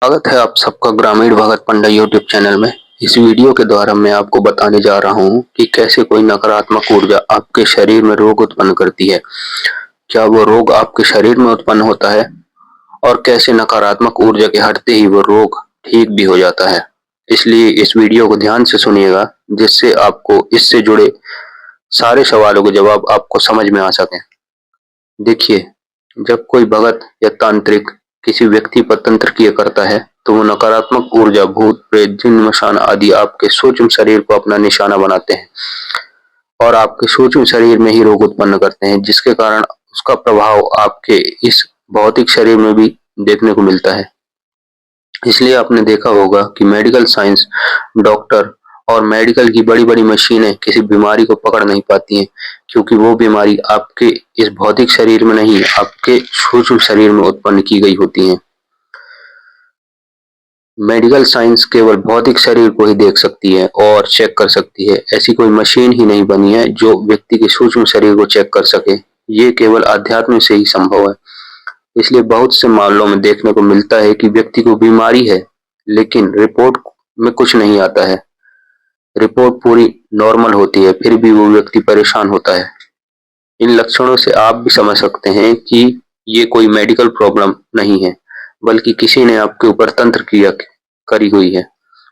स्वागत है आप सबका ग्रामीण भगत पंडा यूट्यूब चैनल में। इस वीडियो के द्वारा मैं आपको बताने जा रहा हूँ कि कैसे कोई नकारात्मक ऊर्जा आपके शरीर में रोग उत्पन्न करती है। क्या वो रोग आपके शरीर में उत्पन्न होता है और कैसे नकारात्मक ऊर्जा के हटते ही वो रोग ठीक भी हो जाता है। इसलिए इस वीडियो को ध्यान से सुनिएगा, जिससे आपको इससे जुड़े सारे सवालों के जवाब आपको समझ में आ सके। देखिए, जब कोई भगत या तांत्रिक किसी व्यक्ति पर तंत्र क्रिया करता है तो वो नकारात्मक ऊर्जा, भूत प्रेत, जिन मशान आदि आपके सूक्ष्म शरीर को अपना निशाना बनाते हैं और आपके सूक्ष्म शरीर में ही रोग उत्पन्न करते हैं, जिसके कारण उसका प्रभाव आपके इस भौतिक शरीर में भी देखने को मिलता है। इसलिए आपने देखा होगा कि मेडिकल साइंस, डॉक्टर और मेडिकल की बड़ी बड़ी मशीनें किसी बीमारी को पकड़ नहीं पाती हैं, क्योंकि वो बीमारी आपके इस भौतिक शरीर में नहीं, आपके सूक्ष्म शरीर में उत्पन्न की गई होती है। मेडिकल साइंस केवल भौतिक शरीर को ही देख सकती है और चेक कर सकती है। ऐसी कोई मशीन ही नहीं बनी है जो व्यक्ति के सूक्ष्म शरीर को चेक कर सके। ये केवल अध्यात्म से ही संभव है। इसलिए बहुत से मामलों में देखने को मिलता है कि व्यक्ति को बीमारी है, लेकिन रिपोर्ट में कुछ नहीं आता है। रिपोर्ट पूरी नॉर्मल होती है, फिर भी वो व्यक्ति परेशान होता है। इन लक्षणों से आप भी समझ सकते हैं कि ये कोई मेडिकल प्रॉब्लम नहीं है, बल्कि किसी ने आपके ऊपर तंत्र क्रिया करी हुई है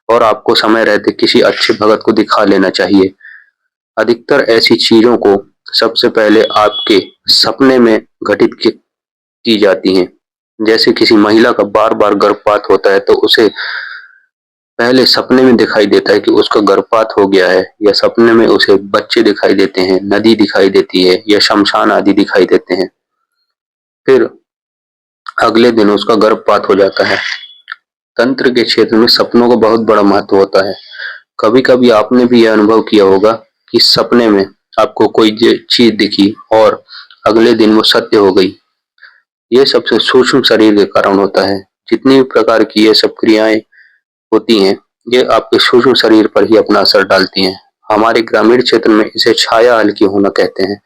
और आपको समय रहते किसी अच्छे भगत को दिखा लेना चाहिए। अधिकतर ऐसी चीजों को सबसे पहले आपके सपने में घटित की जाती हैं। जैसे किसी महिला का बार बार गर्भपात होता है तो उसे पहले सपने में दिखाई देता है कि उसका गर्भपात हो गया है, या सपने में उसे बच्चे दिखाई देते हैं, नदी दिखाई देती है या शमशान आदि दिखाई देते हैं। फिर अगले दिन उसका गर्भपात हो जाता है। तंत्र के क्षेत्र में सपनों का बहुत बड़ा महत्व होता है। कभी कभी आपने भी यह अनुभव किया होगा कि सपने में आपको कोई चीज दिखी और अगले दिन वो सत्य हो गई। ये सबसे सूक्ष्म शरीर के कारण होता है। जितनी भी प्रकार की ये सब क्रियाएं होती हैं, ये आपके सूक्ष्म शरीर पर ही अपना असर डालती हैं। हमारे ग्रामीण क्षेत्र में इसे छाया हल्की होना कहते हैं,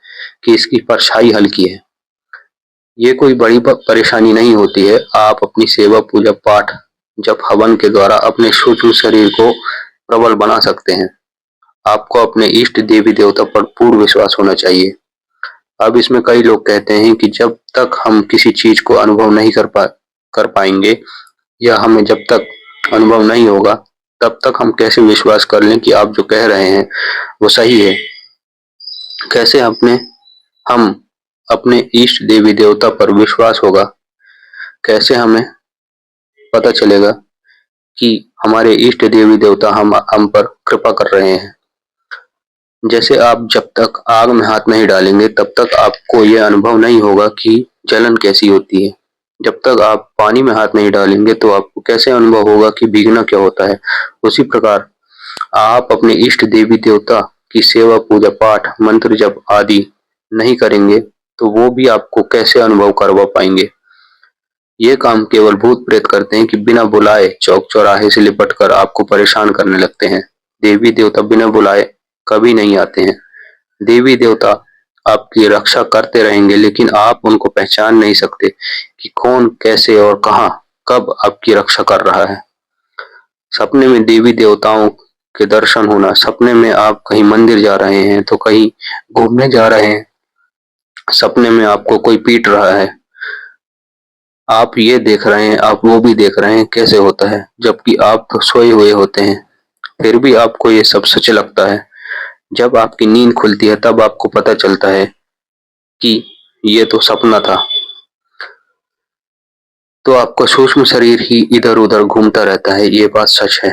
कि इसकी परछाई हल्की है। ये कोई बड़ी परेशानी नहीं होती है। आप अपनी सेवा, पूजा पाठ, जप, हवन के द्वारा अपने सूक्ष्म शरीर को प्रबल बना सकते हैं। आपको अपने इष्ट देवी देवता पर पूर्ण विश्वास होना चाहिए। अब इसमें कई लोग कहते हैं कि जब तक हम किसी चीज को अनुभव नहीं कर पाएंगे, या हमें जब तक अनुभव नहीं होगा, तब तक हम कैसे विश्वास कर लें कि आप जो कह रहे हैं वो सही है। कैसे हम अपने इष्ट देवी देवता पर विश्वास होगा? कैसे हमें पता चलेगा कि हमारे इष्ट देवी देवता हम पर कृपा कर रहे हैं? जैसे आप जब तक आग में हाथ नहीं डालेंगे तब तक आपको यह अनुभव नहीं होगा कि जलन कैसी होती है। जब तक आप पानी में हाथ नहीं डालेंगे तो आपको कैसे अनुभव होगा कि भीगना क्या होता है। उसी प्रकार आप अपने इष्ट देवी देवता की सेवा, पूजा पाठ, मंत्र जप आदि नहीं करेंगे तो वो भी आपको कैसे अनुभव करवा पाएंगे। ये काम केवल भूत प्रेत करते हैं कि बिना बुलाए चौक चौराहे से लिपट कर आपको परेशान करने लगते हैं। देवी देवता बिना बुलाए कभी नहीं आते हैं। देवी देवता आपकी रक्षा करते रहेंगे, लेकिन आप उनको पहचान नहीं सकते कि कौन, कैसे और कहां, कब आपकी रक्षा कर रहा है। सपने में देवी देवताओं के दर्शन होना, सपने में आप कहीं मंदिर जा रहे हैं तो कहीं घूमने जा रहे हैं, सपने में आपको कोई पीट रहा है, आप ये देख रहे हैं, आप वो भी देख रहे हैं, कैसे होता है? जबकि आप तो सोए हुए होते हैं, फिर भी आपको ये सब सच लगता है। जब आपकी नींद खुलती है तब आपको पता चलता है कि ये तो सपना था। तो आपका सूक्ष्म शरीर ही इधर उधर घूमता रहता है, ये बात सच है।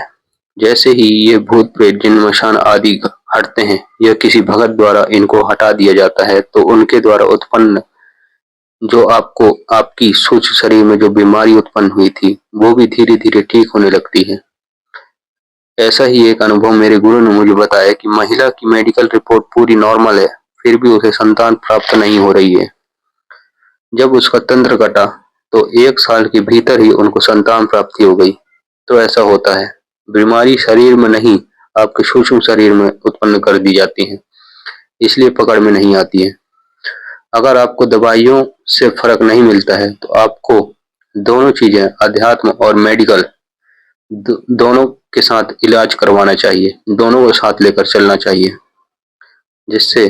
जैसे ही ये भूत प्रेत, जिन मशान आदि हटते हैं या किसी भगत द्वारा इनको हटा दिया जाता है, तो उनके द्वारा उत्पन्न जो आपको आपकी सूक्ष्म शरीर में जो बीमारी उत्पन्न हुई थी वो भी धीरे धीरे ठीक होने लगती है। ऐसा ही एक अनुभव मेरे गुरु ने मुझे बताया कि महिला की मेडिकल रिपोर्ट पूरी नॉर्मल है, फिर भी उसे संतान प्राप्त नहीं हो रही है। जब उसका तंत्र कटा तो 1 साल के भीतर ही उनको संतान प्राप्ति हो गई। तो ऐसा होता है, बीमारी शरीर में नहीं, आपके सूक्ष्म शरीर में उत्पन्न कर दी जाती है, इसलिए पकड़ में नहीं आती है। अगर आपको दवाइयों से फर्क नहीं मिलता है तो आपको दोनों चीजें, अध्यात्म और मेडिकल, दोनों के साथ इलाज करवाना चाहिए, दोनों को साथ लेकर चलना चाहिए, जिससे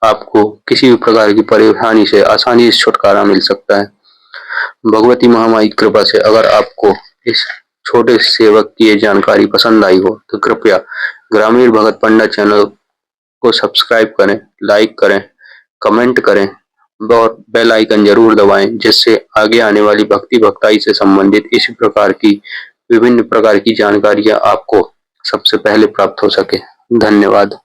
आपको किसी भी प्रकार की परेशानी से आसानी से छुटकारा मिल सकता है। भगवती महामाई की कृपा से अगर आपको इस छोटे सेवक की ये जानकारी पसंद आई हो तो कृपया ग्रामीण भगत पंडा चैनल को सब्सक्राइब करें, लाइक करें, कमेंट करें और बेल आइकन जरूर दबाएं, जिससे आगे आने वाली भक्ति भक्ताई से संबंधित इसी प्रकार की विभिन्न प्रकार की जानकारियां आपको सबसे पहले प्राप्त हो सके। धन्यवाद।